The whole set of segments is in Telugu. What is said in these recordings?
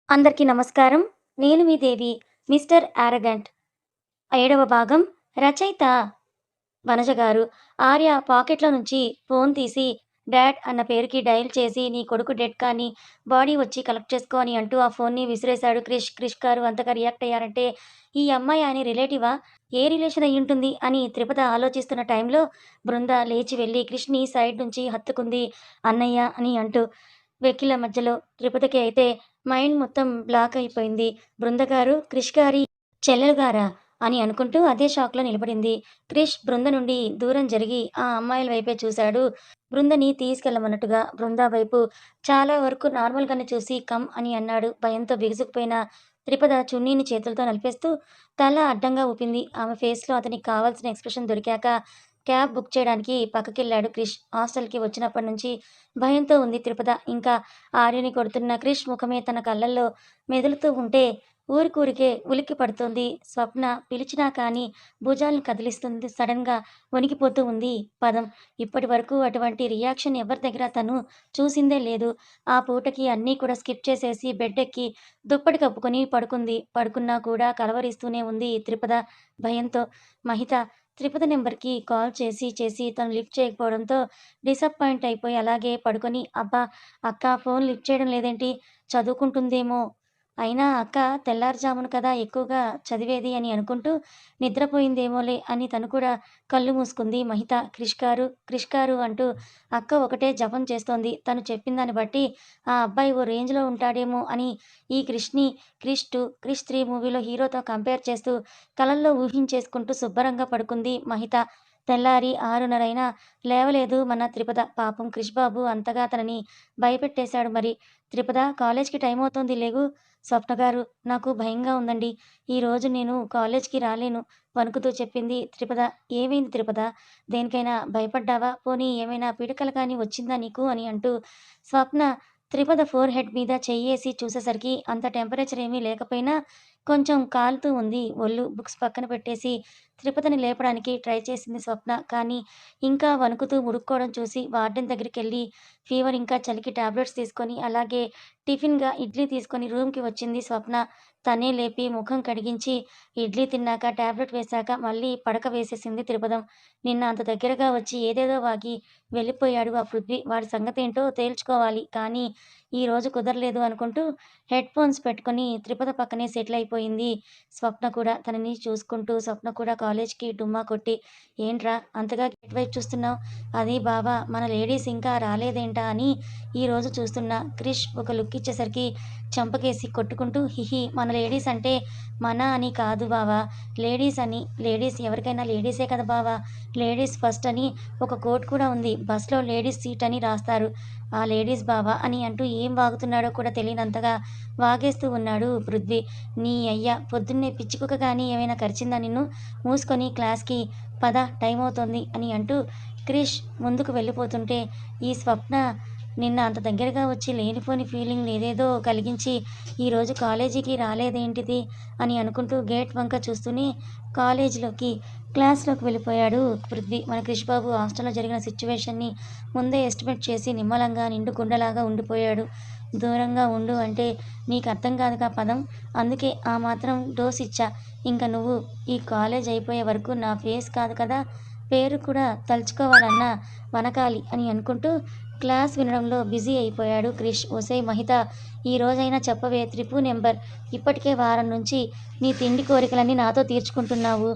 అందరికీ నమస్కారం. నేను మీ దేవి. 'మిస్టర్ యారగంట్' 7వ భాగం. రచయిత వనజ గారు. ఆర్య పాకెట్‌లో నుంచి ఫోన్ తీసి డాడ్ అన్న పేరుకి డయల్ చేసి నీ కొడుకు డెడ్ కానీ బాడీ వచ్చి కలెక్ట్ చేసుకో అని అంటూ ఆ ఫోన్‌ని విసిరేశాడు క్రిష్. క్రిష్ గారు అంతగా రియాక్ట్ అయ్యారంటే ఈ అమ్మాయి ఆయన రిలేటివా? ఏ రిలేషన్ అయ్యుంటుంది అని త్రిపద ఆలోచిస్తున్న టైంలో బృంద లేచి వెళ్లి క్రిష్‌ని సైడ్ నుంచి హత్తుకుంది. అన్నయ్య అని అంటూ. వెకిల మధ్యలో త్రిపదకి అయితే మైండ్ మొత్తం బ్లాక్ అయిపోయింది. బృంద గారు క్రిష్ గారి చెల్లెలు గారా? అని అనుకుంటూ అదే షాక్‌లో నిలబడింది. క్రిష్ బృంద నుండి దూరం జరిగి ఆ అమ్మాయిల వైపే చూశాడు. బృందని తీసుకెళ్ళమన్నట్టుగా. బృంద వైపు చాలా వరకు నార్మల్‌గానే చూసి కమ్ అని అన్నాడు. భయంతో బిగుసుకుపోయిన త్రిపద చున్నీని చేతులతో నలిపేస్తూ తల అడ్డంగా ఊపింది. ఆమె ఫేస్‌లో అతనికి కావాల్సిన ఎక్స్‌ప్రెషన్ దొరికాక క్యాబ్ బుక్ చేయడానికి పక్కకెళ్ళాడు క్రిష్. హాస్టల్‌కి వచ్చినప్పటి నుంచి భయంతో ఉంది త్రిపద. ఇంకా ఆర్యని కొడుతున్న క్రిష్ ముఖమే తన కళ్ళల్లో మెదులుతూ ఉంటే ఊరికూరికే ఉలిక్కి పడుతోంది. స్వప్న పిలిచినా కానీ భుజాలను కదిలిస్తుంది. సడెన్‌గా వణికిపోతూ ఉంది పదం. ఇప్పటివరకు అటువంటి రియాక్షన్ ఎవరి దగ్గర తను చూసిందే లేదు. ఆ పూటకి అన్నీ కూడా స్కిప్ చేసేసి బెడ్డెక్కి దుప్పటి కప్పుకొని పడుకుంది. పడుకున్నా కూడా కలవరిస్తూనే ఉంది త్రిపద భయంతో. మహిత త్రిపద నెంబర్‌కి కాల్ చేసి తను లిఫ్ట్ చేయకపోవడంతో డిసప్పాయింట్ అయిపోయి అలాగే పడుకొని అబ్బా! అక్క ఫోన్ లిఫ్ట్ చేయడం లేదేంటి? చదువుకుంటుందేమో! అయినా అక్క తెల్లారుజామున కదా ఎక్కువగా చదివేది అని అనుకుంటూ నిద్రపోయిందేమోలే అని తను కూడా కళ్ళు మూసుకుంది మహిత. క్రిష్ గారు అంటూ అక్క ఒకటే జపం చేస్తోంది. తను చెప్పిందాన్ని బట్టి ఆ అబ్బాయి ఓ రేంజ్‌లో ఉంటాడేమో అని ఈ క్రిష్‌ని 'క్రిష్ 2', 'క్రిష్ 3' మూవీలో హీరోతో కంపేర్ చేస్తూ కలల్లో ఊహించేసుకుంటూ శుభ్రంగా పడుకుంది మహిత. తెల్లారి 6:30 అయినా లేవలేదు మన త్రిపద. పాపం క్రిష్ బాబు అంతగా తనని భయపెట్టేశాడు మరి. త్రిపద కాలేజ్‌కి టైమవుతోంది లెగు. స్వప్న గారు నాకు భయంగా ఉందండి. ఈరోజు నేను కాలేజ్‌కి రాలేను వణుకుతూ చెప్పింది త్రిపద. ఏమైంది త్రిపద? దేనికైనా భయపడ్డావా? పోనీ ఏమైనా పీడకల గాని వచ్చిందా నీకు? అని అంటూ స్వప్న త్రిపద ఫోర్ హెడ్ మీద చెయ్యేసి చూసేసరికి అంత టెంపరేచర్ ఏమీ లేకపోయినా కొంచెం కాలుతూ ఉంది ఒళ్ళు. బుక్స్ పక్కన పెట్టేసి త్రిపదని లేపడానికి ట్రై చేసింది స్వప్న. కానీ ఇంకా వణుకుతూ ఉడుక్కోవడం చూసి వార్డెన్ దగ్గరికెళ్ళి ఫీవర్ ఇంకా చలికి టాబ్లెట్స్ తీసుకొని అలాగే టిఫిన్‌గా ఇడ్లీ తీసుకొని రూమ్‌కి వచ్చింది స్వప్న. తనే లేపి ముఖం కడిగించి ఇడ్లీ తిన్నాక టాబ్లెట్ వేశాక మళ్ళీ పడక వేసేసింది త్రిపదం. నిన్న అంత దగ్గరగా వచ్చి ఏదేదో వాగి వెళ్ళిపోయాడు ఆ పృథ్వీ. వాడి సంగతేంటో తేల్చుకోవాలి. కానీ ఈరోజు కుదరలేదు అనుకుంటూ హెడ్ ఫోన్స్ పెట్టుకొని త్రిపద పక్కనే సెటిల్ అయిపోయింది స్వప్న కూడా. తనని చూసుకుంటూ స్వప్న కూడా కాలేజ్‌కి డుమ్మా కొట్టి ఏంట్రా అంతగా గేట్ వైపు చూస్తున్నావు? అది బావ మన లేడీస్ ఇంకా రాలేదేంటా అని ఈరోజు చూస్తున్నా. క్రిష్ ఒక లుక్ ఇచ్చేసరికి చెంపకేసి కొట్టుకుంటూ హిహి మన లేడీస్ అంటే మన అని కాదు బావ. లేడీస్ అని. లేడీస్ ఎవరికైనా లేడీసే కదా బావ. లేడీస్ ఫస్ట్ అని ఒక కోట్ కూడా ఉంది. బస్‌లో లేడీస్ సీట్ అని రాస్తారు. ఆ లేడీస్ బావ అని అంటూ ఏం వాగుతున్నాడో కూడా తెలియనంతగా వాగేస్తూ ఉన్నాడు పృథ్వీ. నీ అయ్య పొద్దున్నే పిచ్చి కుక్క గాని ఏమైనా కరిచిందా నిన్ను? మూసుకొని క్లాస్‌కి పద టైమవుతోంది అని అంటూ క్రిష్ ముందుకు వెళ్ళిపోతుంటే ఈ స్వప్న నిన్న అంత దగ్గరగా వచ్చి లేనిపోని ఫీలింగ్ ఏదేదో కలిగించి ఈరోజు కాలేజీకి రాలేదేంటిది అని అనుకుంటూ గేట్ వంక చూస్తూనే కాలేజీలోకి క్లాస్‌లోకి వెళ్ళిపోయాడు పృథ్వీ. మన క్రిష్ బాబు హాస్టల్‌లో జరిగిన సిట్యుయేషన్‌ని ముందే ఎస్టిమేట్ చేసి నిమ్మలంగా నిండు కుండలాగా ఉండిపోయాడు. దూరంగా ఉండు అంటే నీకు అర్థం కాదుగా పదం. అందుకే ఆ మాత్రం డోస్ ఇచ్చా. ఇంక నువ్వు ఈ కాలేజ్ అయిపోయే వరకు నా ఫేస్ కాదు కదా పేరు కూడా తలుచుకోవాలన్నా వనకాలి అని అనుకుంటూ క్లాస్ వినడంలో బిజీ అయిపోయాడు క్రిష్. ఒసేయ్ మహిత ఈ రోజైనా చెప్పవే త్రిపు నెంబర్. ఇప్పటికే వారం నుంచి నీ తిండి కోరికలన్నీ నాతో తీర్చుకుంటున్నావు.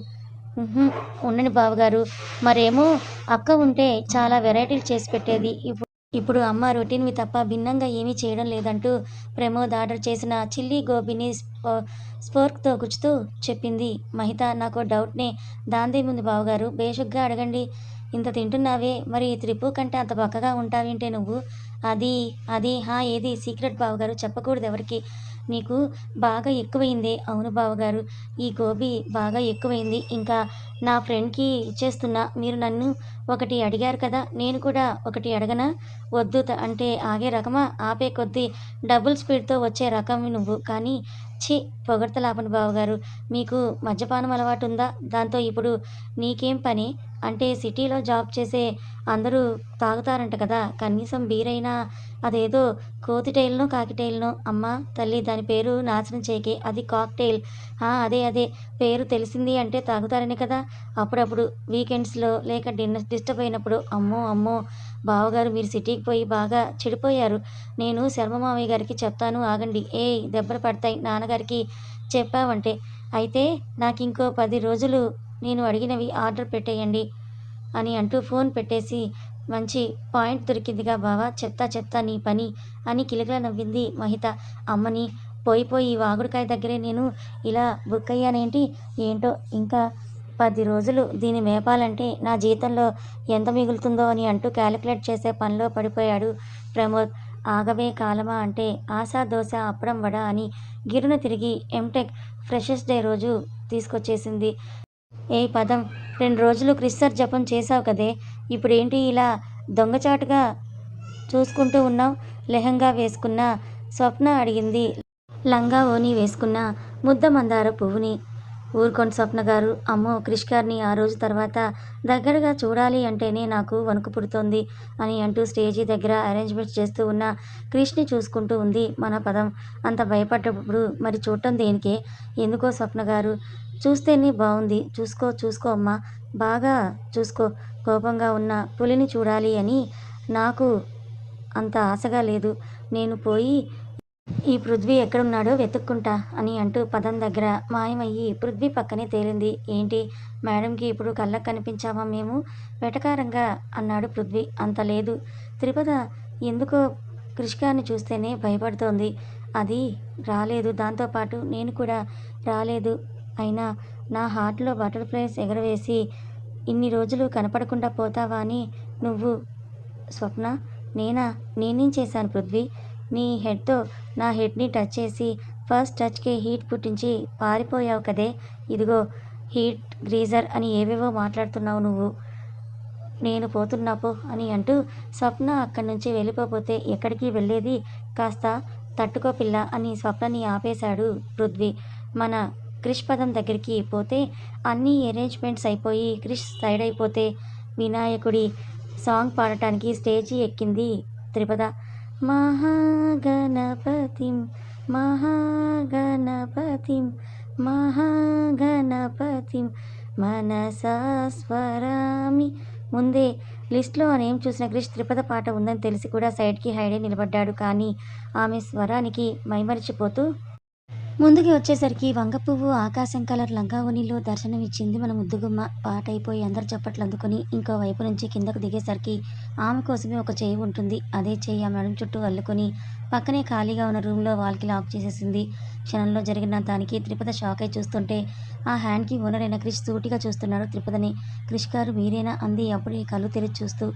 హుహు. ఉండండి బావగారు. మరేమో అక్క ఉంటే చాలా వెరైటీలు చేసి పెట్టేది. ఇప్పుడు అమ్మ రొటీన్‌వి తప్ప భిన్నంగా ఏమీ చేయడం లేదంటూ ప్రమోద్ ఆర్డర్ చేసిన చిల్లీ గోబీని స్పోర్క్‌తో గుచ్చుతూ చెప్పింది మహిత. నాకో డౌట్‌నే. దాందేముంది బావగారు బేషుగ్గా అడగండి. ఇంత తింటున్నావే మరి త్రిపు కంటే అంత బక్కగా ఉంటావేంటే నువ్వు? అది ఏది సీక్రెట్ బావగారు చెప్పకూడదు ఎవరికీ. నీకు బాగా ఎక్కువయిందే. అవును బావగారు. ఈ గోబీ బాగా ఎక్కువైంది. ఇంకా నా ఫ్రెండ్‌కి ఇచ్చేస్తున్నా. మీరు నన్ను ఒకటి అడిగారు కదా! నేను కూడా ఒకటి అడగనా? వద్దు అంటే ఆగే రకమా? ఆపే కొద్దీ డబుల్ స్పీడ్‌తో వచ్చే రకంవి నువ్వు. కానీ ఛీ! పొగడ్తలాపండి బావగారు. మీకు మద్యపానం అలవాటుందా? దాంతో ఇప్పుడు నీకేం పని? అంటే సిటీలో జాబ్ చేసే అందరూ తాగుతారంట కదా! కనీసం బీరైనా అదేదో కోతిటైల్‌నో, కాకిటైల్‌నో అమ్మా తల్లి దాని పేరు నాశనం చేయకే. అది కాక్టెయిల్. అదే. పేరు తెలిసింది అంటే తాగుతారనే కదా! అప్పుడప్పుడు వీకెండ్స్‌లో లేక డిస్టర్బ్ అయినప్పుడు అమ్మో! బావగారు మీరు సిటీకి పోయి బాగా చెడిపోయారు. నేను శర్మ మావయ్య గారికి చెప్తాను ఆగండి. ఏయ్! దెబ్బలు పడతాయి నాన్నగారికి చెప్పావంటే. అయితే నాకింకో 10 రోజులు నేను అడిగినవి ఆర్డర్ పెట్టేయండి అని అంటూ ఫోన్ పెట్టేసి, మంచి పాయింట్ దొరికిందిగా బావ చెప్తా నీ పని అని కిలకిలా నవ్వింది మహిత. అమ్మని పోయి ఈ వాగుడుకాయ దగ్గరే నేను ఇలా బుక్కయ్యానేంటి? ఏంటో ఇంకా 10 రోజులు దీన్ని మేపాలంటే నా జీతంలో ఎంత మిగులుతుందో అని అంటూ కాలిక్యులేట్ చేసే పనిలో పడిపోయాడు ప్రమోద్. ఆగవే కాలమా అంటే ఆశ, దోస, అప్పడం, వడ అని గిర్రున తిరిగి ఎంటెక్ ఫ్రెషర్స్ డే రోజు తీసుకొచ్చేసింది. ఏయ్ పదం! 2 రోజులు క్రిస్సర్ జపం చేశావు కదే! ఇప్పుడేంటి ఇలా దొంగచాటుగా చూసుకుంటూ ఉన్నావు? లెహెంగా వేసుకున్న స్వప్న అడిగింది. లంగా ఓణీ వేసుకున్న ముద్ద మందార పువ్వుని. ఊరుకోండి స్వప్న గారు. అమ్మో! క్రిష్ గారిని ఆ రోజు తర్వాత దగ్గరగా చూడాలి అంటేనే నాకు వణుకు పుడుతోంది అని అంటూ స్టేజీ దగ్గర అరేంజ్మెంట్స్ చేస్తూ ఉన్న క్రిష్‌ని చూసుకుంటూ ఉంది మన పదం. అంత భయపడ్డప్పుడు మరి చూడటం దేనికే? ఎందుకో స్వప్న గారు చూస్తేనే బావుంది. చూసుకో అమ్మా! బాగా చూసుకో. కోపంగా ఉన్న పులిని చూడాలి అని నాకు అంత ఆశగా లేదు. నేను పోయి ఈ పృథ్వీ ఎక్కడున్నాడో వెతుక్కుంటా అని అంటూ పదం దగ్గర మాయమయ్యి పృథ్వీ పక్కనే తేలింది. ఏంటి మేడంకి ఇప్పుడు కళ్ళకు కనిపించామా మేము? వెటకారంగా అన్నాడు పృథ్వీ. అంత లేదు. త్రిపద ఎందుకో క్రిష్ గారిని చూస్తేనే భయపడుతోంది. అది రాలేదు. దాంతోపాటు నేను కూడా రాలేదు. అయినా నా హార్ట్‌లో బటర్‌ఫ్లైస్ ఎగరవేసి ఇన్ని రోజులు కనపడకుండా పోతావా అని నువ్వు స్వప్న నేనేం చేశాను పృథ్వీ? నీ హెడ్‌తో నా హెడ్‌ని టచ్ చేసి ఫస్ట్ టచ్‌కే హీట్ పుట్టించి పారిపోయావు కదే! ఇదిగో హీట్ గ్రీజర్ అని ఏవేవో మాట్లాడుతున్నావు నువ్వు. నేను పోతున్నా పో అని అంటూ స్వప్న అక్కడి నుంచి వెళ్ళిపోతే ఎక్కడికి వెళ్ళేది? కాస్త తట్టుకో పిల్ల అని స్వప్నని ఆపేశాడు పృథ్వీ. మన క్రిష్ పదం దగ్గరికి పోతే అన్నీ అరేంజ్మెంట్స్ అయిపోయి క్రిష్ సైడ్ అయిపోతే వినాయకుడి సాంగ్ పాడటానికి స్టేజి ఎక్కింది త్రిపద. మహాగణపతిం మహాగణపతిం మహాగణపతిం మనసా స్మరామి. ముందే లిస్ట్‌లో ఆ నేమ్ చూసిన క్రిష్ త్రిపద పాట ఉందని తెలిసి కూడా సైడ్‌కి హైడై నిలబడ్డాడు. కానీ ఆమె స్వరానికి మైమరిచిపోతూ ముందుకి వచ్చేసరికి వంగపువ్వు ఆకాశం కలర్ లంగా ఓణీలో దర్శనమిచ్చింది మన ముద్దుగుమ్మ. పాట అయిపోయి అందరు చప్పట్లు అందుకుని ఇంకో వైపు నుంచి కిందకు దిగేసరికి ఆమె కోసమే ఒక చెయ్యి ఉంటుంది. అదే చెయ్యి ఆమె నడుం చుట్టూ అల్లుకొని పక్కనే ఖాళీగా ఉన్న రూమ్‌లో వాల్‌కి లాక్ చేసేసింది. క్షణంలో జరిగిన దానికి త్రిపద షాకై చూస్తుంటే ఆ హ్యాండ్‌కి ఓనర్ అయిన క్రిష్ సూటిగా చూస్తున్నాడు త్రిపదని. క్రిష్ గారు మీరేనా అంది అప్పుడే కళ్ళు తెరిచి చూస్తూ.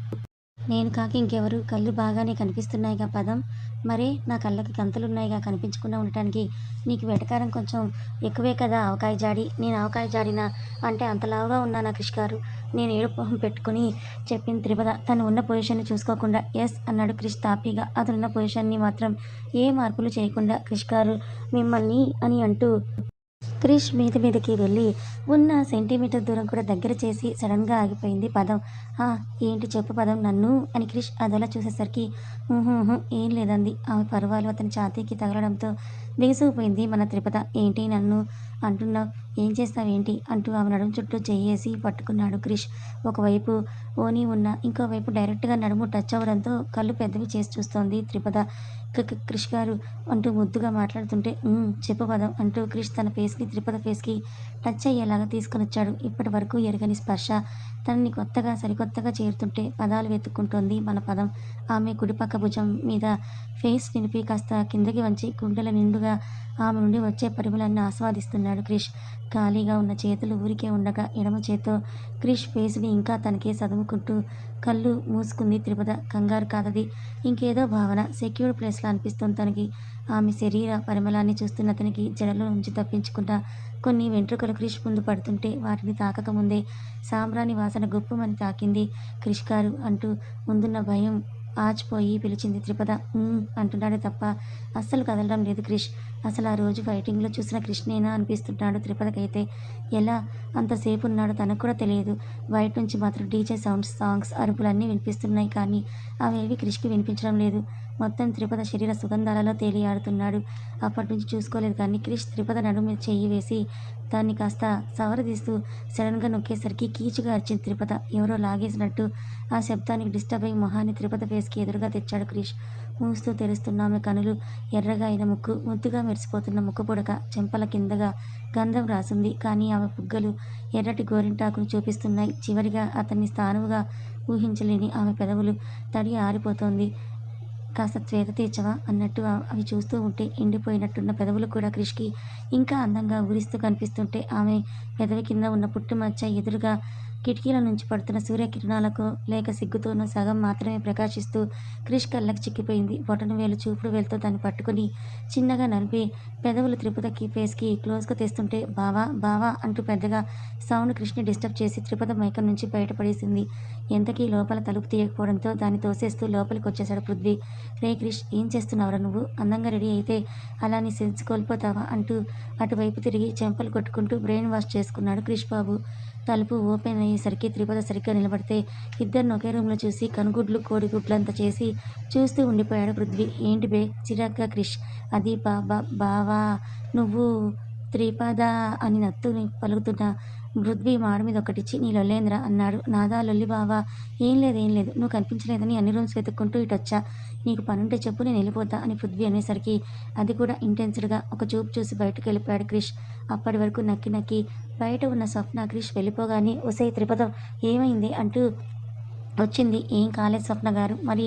నేను కాక ఇంకెవరు? కళ్ళు బాగానే కనిపిస్తున్నాయిగా పదం. మరే నా కళ్ళకి గంతలున్నాయిగా కనిపించకుండా ఉండటానికి. నీకు వెటకారం కొంచెం ఎక్కువే కదా ఆవకాయ జాడి. నేను ఆవకాయ జాడినా? అంటే అంత లావుగా ఉన్నానా క్రిష్ గారు? నేను ఏడుపు మొహం పెట్టుకుని చెప్పింది త్రిపద తను ఉన్న పొజిషన్‌ని చూసుకోకుండా. యస్ అన్నాడు క్రిష్ తాపీగా అతనున్న పొజిషన్‌ని మాత్రం ఏ మార్పులు చేయకుండా. క్రిష్ గారు మిమ్మల్ని అని అంటూ క్రిష్ మీదకి వెళ్ళి ఉన్న సెంటీమీటర్ దూరం కూడా దగ్గర చేసి సడన్‌గా ఆగిపోయింది పదం. ఏంటి చెప్పు పదం నన్ను అని క్రిష్ అదోలా చూసేసరికి ఏం లేదంది. ఆమె పరువాలు అతని ఛాతీకి తగలడంతో బిగుసుకుపోయింది మన త్రిపద. ఏంటి నన్ను అంటున్నావు? ఏం చేస్తావేంటి అంటూ ఆమె నడుము చుట్టూ చెయ్యేసి పట్టుకున్నాడు క్రిష్. ఒకవైపు ఓణీ ఉన్న ఇంకోవైపు డైరెక్ట్‌గా నడుము టచ్ అవ్వడంతో కళ్ళు పెద్దవి చేసి చూస్తోంది త్రిపద. క్రిష్ గారు అంటూ ముద్దుగా మాట్లాడుతుంటే చెప్పు పదం అంటూ క్రిష్ తన ఫేస్‌ని త్రిపద ఫేస్‌కి టచ్ అయ్యేలాగా తీసుకొనొచ్చాడు. ఇప్పటి వరకు ఎరగని స్పర్శ తనని సరికొత్తగా చేరుతుంటే పదాలు వెతుక్కుంటోంది మన పదం. ఆమె కుడిపక్క భుజం మీద ఫేస్ నిలిపి కాస్త కిందకి వంచి గుండెల నిండుగా ఆమె నుండి వచ్చే పరిమళాన్ని ఆస్వాదిస్తున్నాడు క్రిష్. ఖాళీగా ఉన్న చేతులు ఊరికే ఉండగా ఎడమ చేత్తో క్రిష్ ఫేస్‌ని ఇంకా తనకే సదుముకుంటూ కళ్ళు మూసుకుంది త్రిపద. కంగారు కాదది. ఇంకేదో భావన. సెక్యూర్డ్ ప్లేస్‌లా అనిపిస్తోంది తనకి. ఆమె శరీర పరిమళాన్ని చూస్తున్న అతనికి జడలో నుంచి తప్పించుకున్న కొన్ని వెంట్రుకలు క్రిష్ ముందు పడుతుంటే వాటిని తాకకముందే సాంబ్రాణి వాసన గుప్పుమని తాకింది. క్రిష్ గారు అంటూ ముందున్న భయం ఆచిపోయి పిలిచింది త్రిపద. అంటున్నాడే తప్ప అస్సలు కదలడం లేదు క్రిష్. అసలు ఆ రోజు ఫైటింగ్లో చూసిన కృష్ణేనా అనిపిస్తున్నాడు త్రిపదకైతే. ఎలా అంతసేపు ఉన్నాడో తనకు కూడా తెలియదు. బయట నుంచి మాత్రం డీజే సౌండ్స్, సాంగ్స్, అరుపులన్నీ వినిపిస్తున్నాయి కానీ అవేవి క్రిష్కి వినిపించడం లేదు. మొత్తం త్రిపద శరీర సుగంధాలలో తేలియాడుతున్నాడు. అప్పటి నుంచి చూసుకోలేదు కానీ క్రిష్ త్రిపద నడుము మీద చెయ్యి వేసి దాన్ని కాస్త సవరదీస్తూ సడన్గా నొక్కేసరికి కీచుగా అరిచింది త్రిపద. ఎవరో లాగేసినట్టు ఆ శబ్దానికి డిస్టర్బ్ అయి మొహాన్ని త్రిపద ఫేస్కి ఎదురుగా తెచ్చాడు క్రిష్. మూస్తూ తెరుస్తున్న ఆమె కనులు, ఎర్రగా అయిన ముక్కు, ముద్దుగా మెరిసిపోతున్న ముక్కు పుడక, చెంపల కిందగా గంధం రాసుంది కానీ ఆమె బుగ్గలు ఎర్రటి గోరింటాకును చూపిస్తున్నాయి. చివరిగా అతన్ని స్థానువుగా ఊహించలేని ఆమె పెదవులు తడి ఆరిపోతోంది. కాస్త శ్వేత తీర్చవా అన్నట్టు అవి చూస్తూ ఉంటే ఎండిపోయినట్టున్న పెదవులు కూడా క్రిష్కి ఇంకా అందంగా ఊరిస్తూ కనిపిస్తుంటే ఆమె పెదవి కింద ఉన్న పుట్టుమచ్చ ఎదురుగా కిటికీల నుంచి పడుతున్న సూర్యకిరణాలకు లేక సిగ్గుతోనూ సగం మాత్రమే ప్రకాశిస్తూ క్రిష్ కళ్ళకి చిక్కిపోయింది. బొటన వేలు చూపుడు వేలుతో దాన్ని పట్టుకుని చిన్నగా నలిపి పెదవులు త్రిపదకి ఫేస్కి క్లోజ్గా తెస్తుంటే బావా బావా అంటూ పెద్దగా సౌండ్ క్రిష్ని డిస్టర్బ్ చేసి త్రిపద మైకం నుంచి బయటపడేసింది. ఎంతకీ లోపల తలుపు తీయకపోవడంతో దాన్ని తోసేస్తూ లోపలికి వచ్చేశాడు పృథ్వీ. రే క్రిష్, ఏం చేస్తున్నావురా నువ్వు? అందంగా రెడీ అయితే అలా నీ సెన్స్ కోల్పోతావా అంటూ అటువైపు తిరిగి చెంపలు కొట్టుకుంటూ బ్రెయిన్ వాష్ చేసుకున్నాడు క్రిష్ బాబు. తలుపు ఓపెన్ అయ్యేసరికి త్రిపద సరిగ్గా నిలబడితే ఇద్దరిని ఒకే రూమ్లో చూసి కనుగుడ్లు కోడిగుడ్లంతా చేసి చూస్తూ ఉండిపోయాడు పృథ్వీ. ఏంటి బే చిరాగ్గా క్రిష్. అది బావా నువ్వు త్రిపద అని నత్తుని పలుకుతున్న పృథ్వీ మాడ మీద ఒకటిచ్చి నీ లొల్లేంద్ర అన్నాడు. నాదా లొల్లి బావా? ఏం లేదు నువ్వు కనిపించలేదని అన్ని రూమ్స్ వెతుక్కుంటూ ఇటొచ్చా. నీకు పనుంటే చెప్పు, నేను వెళ్ళిపోతా అని పృథ్వీ అనేసరికి అది కూడా ఇంటెన్స్డ్గా ఒక చూపు చూసి బయటకు వెళ్ళిపోయాడు క్రిష్. అప్పటి వరకు నక్కి నక్కి బయట ఉన్న స్వప్న క్రిష్ వెళ్ళిపోగానే ఒసే త్రిపద ఏమైంది అంటూ వచ్చింది. ఏం కాలేదు స్వప్న గారు. మరి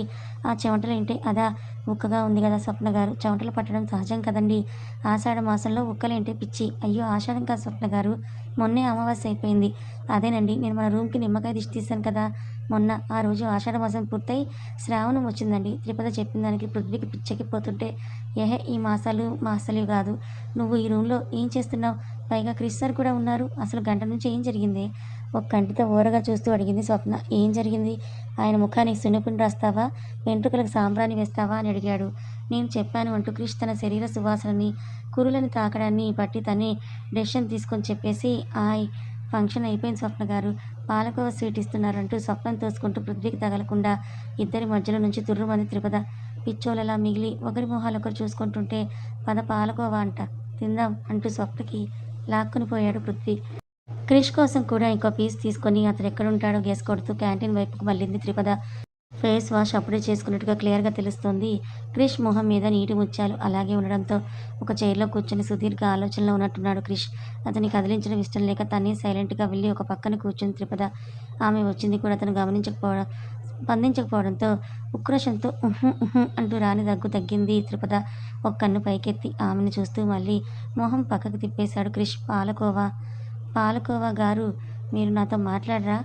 ఆ చెమటలేంటి? అదా ఉక్కగా ఉంది కదా స్వప్న గారు. చెమటలు పట్టడం సహజం కదండి. ఆషాఢ మాసంలో ఉక్కలేంటి పిచ్చి. అయ్యో ఆషాఢం కాదు స్వప్న గారు, మొన్నే అమావాస్య అయిపోయింది. అదేనండి, నేను మన రూమ్కి నిమ్మకాయ దిష్టి తీశాను కదా మొన్న. ఆ రోజు ఆషాఢ మాసం పూర్తయి శ్రావణం వచ్చిందండి. త్రిపద చెప్పిన దానికి పృథ్వీకి పిచ్చెక్కిపోతుంటే ఏహే ఈ మాసాలు కాదు. నువ్వు ఈ రూమ్లో ఏం చేస్తున్నావు? పైగా క్రిష్ సార్ కూడా ఉన్నారు. అసలు గంట నుంచి ఏం జరిగింది? ఒక కంటితో ఓరగా చూస్తూ అడిగింది స్వప్న. ఏం జరిగింది? ఆయన ముఖానికి సున్నిపిండి రాస్తావా, వెంట్రుకలకు సాంబ్రాణి వేస్తావా అని అడిగాడు. నేను చెప్పాను అంటూ క్రిష్ తన శరీర సువాసనని, కురులని తాకడాన్ని బట్టి తనే డెసిషన్ తీసుకొని చెప్పేసి ఫంక్షన్ అయిపోయింది స్వప్న గారు. పాలకోవ స్వీట్ ఇస్తున్నారంటూ స్వప్నం తోసుకుంటూ పృథ్వీకి తగలకుండా ఇద్దరి మధ్యలో నుంచి తుర్రుమంది త్రిపద. పిచ్చోళ్ళలా మిగిలి ఒకరి మొహాలొకరు చూసుకుంటుంటే పద పాలకోవా అంట తిందాం అంటూ స్వప్నకి లాక్కుని పోయాడు పృథ్వీ. క్రిష్ కోసం కూడా ఇంకో పీస్ తీసుకొని అతను ఎక్కడుంటాడో గెస్ కొడుతూ క్యాంటీన్ వైపుకు మళ్ళింది త్రిపద. ఫేస్ వాష్ అప్పుడే చేసుకున్నట్టుగా క్లియర్గా తెలుస్తోంది. క్రిష్ మొహం మీద నీటి ముత్యాలు అలాగే ఉండడంతో ఒక చైర్లో కూర్చొని సుదీర్ఘ ఆలోచనలో ఉన్నట్టున్నాడు క్రిష్. అతన్ని కదిలించడం ఇష్టం లేక తనే సైలెంట్గా వెళ్ళి ఒక పక్కన కూర్చుని త్రిపద. ఆమె వచ్చింది కూడా అతను స్పందించకపోవడంతో ఉక్రోషంతో అంటూ రాని దగ్గు తగ్గింది త్రిపద. ఒక కన్ను పైకెత్తి ఆమెను చూస్తూ మళ్ళీ మొహం పక్కకు తిప్పేశాడు క్రిష్. పాలకోవా గారు, మీరు నాతో మాట్లాడరా?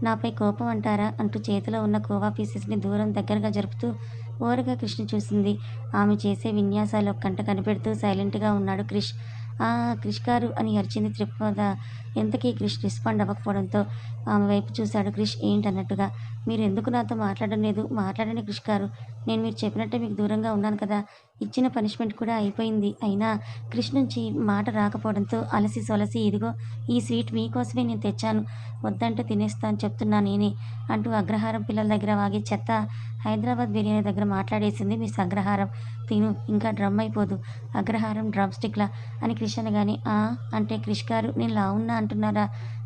నాపై కోపం అంటారా అంటూ చేతిలో ఉన్న కోవా పీసెస్ని దూరం దగ్గరగా జరుపుతూ ఓరగా క్రిష్ని చూసింది. ఆమె చేసే విన్యాసాలు ఒక కంట కనిపెడుతూ సైలెంట్గా ఉన్నాడు క్రిష్. క్రిష్ గారు అని అరిచింది త్రిపద. ఎంతకీ క్రిష్ రెస్పాండ్ అవ్వకపోవడంతో ఆమె వైపు చూశాడు క్రిష్ ఏంటన్నట్టుగా. మీరు ఎందుకు నాతో మాట్లాడడం లేదు? మాట్లాడండి క్రిష్ గారు. నేను మీరు చెప్పినట్టే మీకు దూరంగా ఉన్నాను కదా. ఇచ్చిన పనిష్మెంట్ కూడా అయిపోయింది. అయినా క్రిష్ నుంచి మాట రాకపోవడంతో అలసి సొలసి ఇదిగో ఈ స్వీట్ మీకోసమే నేను తెచ్చాను, వద్దంటే తినేస్తాను చెప్తున్నా నేనే అంటూ అగ్రహారం పిల్లల దగ్గర వాగే చెత్త హైదరాబాద్ బిర్యానీ దగ్గర మాట్లాడేసింది మిస్ అగ్రహారం. తిను, ఇంకా డ్రమ్ అయిపోదు. అగ్రహారం డ్రమ్ స్టిక్లా అని క్రిష్ అనగానే అంటే క్రిష్ గారు నేను లావున్నా అంటున్నారా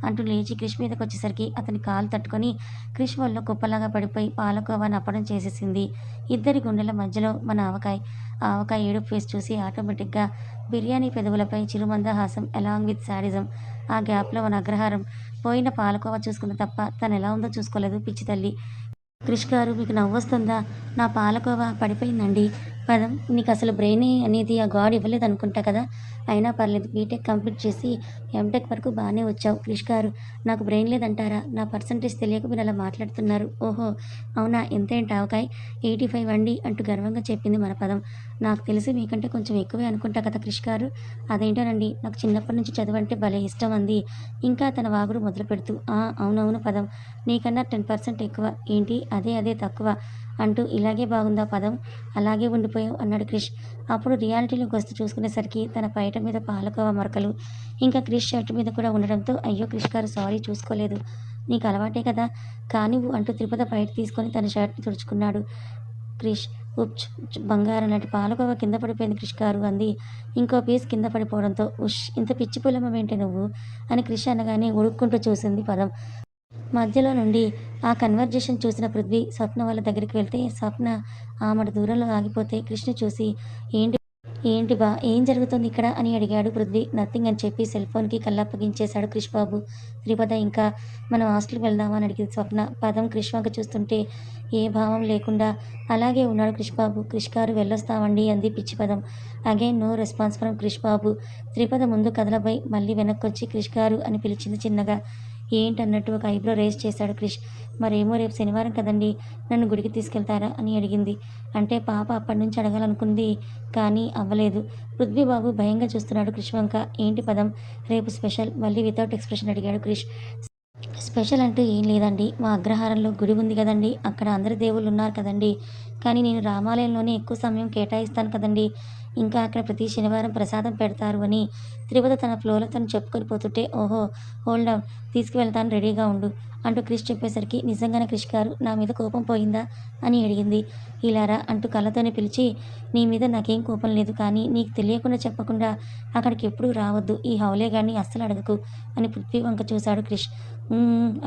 అంటూ లేచి క్రిష్ మీదకి వచ్చేసరికి అతని కాలు తట్టుకొని క్రిష్ వల్ల కుప్పలాగా పడిపోయి పాలకోవాని అప్పడం చేసేసింది. ఇద్దరి గుండెల మధ్యలో మన ఆవకాయ ఏడుపు ఫేస్ చూసి ఆటోమేటిక్గా బిర్యానీ పెదవులపై చిరుమందహాసం అలాంగ్ విత్ శాడిజం. ఆ గ్యాప్లో మన అగ్రహారం పోయిన పాలకోవా చూసుకున్న తప్ప తను ఎలా ఉందో చూసుకోలేదు పిచ్చి తల్లి. క్రిష్ గారు, మీకు నవ్వొస్తుందా? నా పాలకోవా పడిపోయిందండి. పదం, నీకు అసలు బ్రెయిన్ అనేది ఆ గాడ్ ఇవ్వలేదు అనుకుంటా కదా. అయినా పర్లేదు, బీటెక్ కంప్లీట్ చేసి ఎంటెక్ వరకు బాగానే వచ్చావు. క్రిష్ గారు, నాకు బ్రెయిన్ లేదంటారా? నా పర్సంటేజ్ తెలియక మీరు అలా మాట్లాడుతున్నారు. ఓహో అవునా, ఎంతేంటి ఆవకాయ్? 85 అండి అంటూ గర్వంగా చెప్పింది మన పదం. నాకు తెలిసి మీకంటే కొంచెం ఎక్కువే అనుకుంటా కదా క్రిష్ గారు. అదేంటోనండి నాకు చిన్నప్పటి నుంచి చదువంటే భలే ఇష్టం అంది. ఇంకా తన వాగుడు మొదలుపెడుతూ అవునవును పదం. నీకన్నా 10% ఎక్కువ. ఏంటి అదే అదే తక్కువ అంటూ ఇలాగే బాగుందా పదం? అలాగే ఉండిపోయావు అన్నాడు క్రిష్. అప్పుడు రియాలిటీలోకొస్తూ చూసుకునేసరికి తన పైట మీద పాలకోవా మరకలు, ఇంకా క్రిష్ షర్ట్ మీద కూడా ఉండడంతో అయ్యో! క్రిష్ గారు సారీ చూసుకోలేదు. నీకు అలవాటే కదా! కానివ్వు అంటూ త్రిపద బయట తీసుకొని తన షర్ట్‌ని తుడుచుకున్నాడు. క్రిష్ ఉచ్ బంగారం లాంటి పాలకోవా కింద పడిపోయింది క్రిష్ గారు అంది. ఇంకో పీస్ కింద పడిపోవడంతో ఉష్ ఇంత పిచ్చి పుల్లమవేంటి నువ్వు అని క్రిష్ అనగానే ఉడుక్కుంటూ చూసింది పదం. మధ్యలో నుండి ఆ కన్వర్జేషన్ చూసిన పృథ్వీ స్వప్న వాళ్ళ దగ్గరికి వెళ్తే స్వప్న ఆమడ దూరంలో ఆగిపోతే క్రిష్‌ని చూసి ఏంటి ఏంటి బా ఏం జరుగుతుంది ఇక్కడ అని అడిగాడు పృథ్వీ. నథింగ్ అని చెప్పి సెల్ ఫోన్‌కి కళ్ళప్పగించేశాడు క్రిష్ బాబు. త్రిపద ఇంకా మనం హాస్టల్‌కి వెళ్దామా అని అడిగింది స్వప్న. పదం క్రిష్ వంక చూస్తుంటే ఏ భావం లేకుండా అలాగే ఉన్నాడు క్రిష్ బాబు. క్రిష్ గారు వెళ్ళొస్తామండి అంది పిచ్చి పదం. Again no response from Krish Babu. Tripada ముందు కదలబోయి మళ్ళీ వెనక్కొచ్చి క్రిష్ గారు అని పిలిచింది చిన్నగా. ఏంటన్నట్టు ఒక ఐబ్రో రేజ్ చేశాడు క్రిష్. మరేమో రేపు శనివారం కదండీ! నన్ను గుడికి తీసుకెళ్తారా అని అడిగింది. అంటే పాప అప్పటినుంచి అడగాలనుకుంది కానీ అవ్వలేదు. పృథ్వీ బాబు భయంగా చూస్తున్నాడు క్రిష్ వంక. ఏంటి పదం రేపు స్పెషల్ మళ్ళీ వితౌట్ ఎక్స్‌ప్రెషన్ అడిగాడు క్రిష్. స్పెషల్ అంటూ ఏం లేదండి. మా అగ్రహారంలో గుడి ఉంది గదండీ! అక్కడ అందరి దేవుళ్ళున్నారు కదండీ! కానీ నేను రామాలయంలోనే ఎక్కువ సమయం కేటాయిస్తాను కదండీ! ఇంకా అక్కడ ప్రతి శనివారం ప్రసాదం పెడతారు అని త్రిపద తన ఫ్లోలో తను చెప్పుకొని పోతుంటే ఓహో! హోల్డ్ ఆన్ తీసుకువెళ్తాను రెడీగా ఉండు అంటూ క్రిష్ చెప్పేసరికి నిజంగానే క్రిష్ గారు నా మీద కోపం పోయిందా? అని అడిగింది. ఇలా రా అంటూ కళ్ళతోనే పిలిచి నీ మీద నాకేం కోపం లేదు కానీ నీకు తెలియకుండా చెప్పకుండా అక్కడికెప్పుడూ రావద్దు. ఈ హౌలేగాడిని అస్సలు అడగకు అని పృథ్వీ వంక చూశాడు క్రిష్.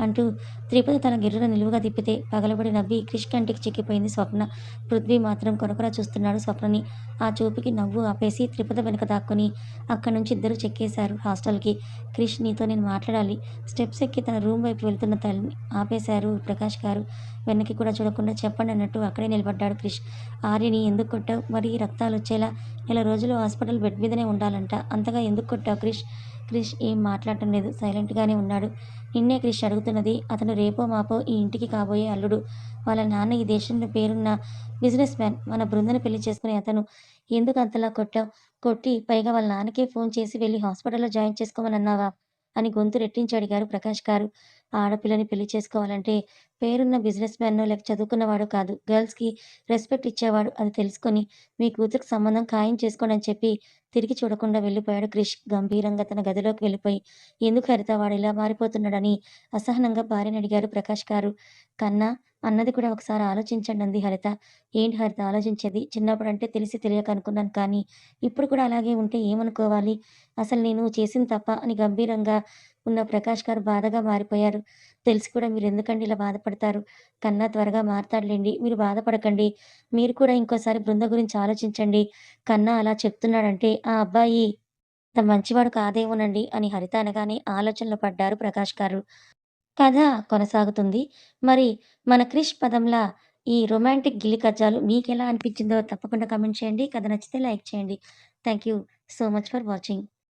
అంటూ త్రిపద తన గిర్రున నిలువుగా తిప్పితే పగలబడి నవ్వి క్రిష్ కంటికి చిక్కిపోయింది స్వప్న. పృథ్వీ మాత్రం కొరకొరా చూస్తున్నాడు స్వప్నని. ఆ చూపుకి నవ్వు ఆపేసి త్రిపద వెనక దాక్కుని అక్కడి నుంచి ఇద్దరూ చెక్కేశారు హాస్టల్‌కి. క్రిష్ నీతో నేను మాట్లాడాలి. స్టెప్స్ ఎక్కి తన రూమ్ వైపు వెళ్తున్న తల్లిని ఆపేశారు ప్రకాష్ గారు. వెనక్కి కూడా చూడకుండా చెప్పండి అన్నట్టు అక్కడే నిలబడ్డాడు క్రిష్. ఆర్యని ఎందుకు కొట్టావు? మరీ రక్తాలొచ్చేలా నెల రోజులు హాస్పిటల్ బెడ్ మీదనే ఉండాలంట. అంతగా ఎందుకు కొట్టావు క్రిష్? క్రిష్ ఏం మాట్లాడటం లేదు. సైలెంట్‌గానే ఉన్నాడు. నిన్నే క్రిష్ అడుగుతున్నది. అతను రేపో మాపో ఈ ఇంటికి కాబోయే అల్లుడు. వాళ్ళ నాన్న ఈ దేశంలో పేరున్న బిజినెస్ మ్యాన్. మన బృందను పెళ్లి చేసుకునే అతను. ఎందుకు అంతలా కొట్టావు? కొట్టి పైగా వాళ్ళ నాన్నకే ఫోన్ చేసి వెళ్లి హాస్పిటల్‌లో జాయిన్ చేసుకోమనన్నావా? అని గొంతు రెట్టించి అడిగారు ప్రకాష్ గారు. ఆడపిల్లని పెళ్లి చేసుకోవాలంటే పేరున్న బిజినెస్ మ్యానో లేక చదువుకున్నవాడో కాదు. గర్ల్స్‌కి రెస్పెక్ట్ ఇచ్చేవాడు. అది తెలుసుకొని మీ కూతురికి సంబంధం ఖాయం చేసుకోండి అని చెప్పి తిరిగి చూడకుండా వెళ్ళిపోయాడు క్రిష్. గంభీరంగా తన గదిలోకి వెళ్ళిపోయి ఎందుకు హరిత వాడిలా మారిపోతున్నాడని అసహనంగా భార్యని అడిగారు ప్రకాష్ గారు. కన్నా అన్నది కూడా ఒకసారి ఆలోచించండి అంది హరిత. ఏంటి హరిత ఆలోచించేది? చిన్నప్పుడంటే తెలిసి తెలియక అనుకున్నాను కానీ ఇప్పుడు కూడా అలాగే ఉంటే ఏమనుకోవాలి? అసలు నేను చేసింది తప్ప అని గంభీరంగా ఉన్న ప్రకాష్ గారు బాధగా మారిపోయారు. తెలిసి కూడా మీరెందుకండి ఇలా బాధపడతారు? కన్నా త్వరగా మారతాడులెండి. మీరు బాధపడకండి. మీరు కూడా ఇంకోసారి బృంద గురించి ఆలోచించండి. కన్నా అలా చెప్తున్నాడంటే ఆ అబ్బాయి అంత మంచివాడు కాదేమోనండి అని హరిత అనగానే ఆలోచనలో పడ్డారు ప్రకాష్ గారు. కథ కొనసాగుతుంది. మరి మన క్రిష్ పదంలా ఈ రొమాంటిక్ గిల్లి కజ్జాలు మీకెలా అనిపించిందో తప్పకుండా కామెంట్ చేయండి. కథ నచ్చితే లైక్ చేయండి. Thank you so much for watching.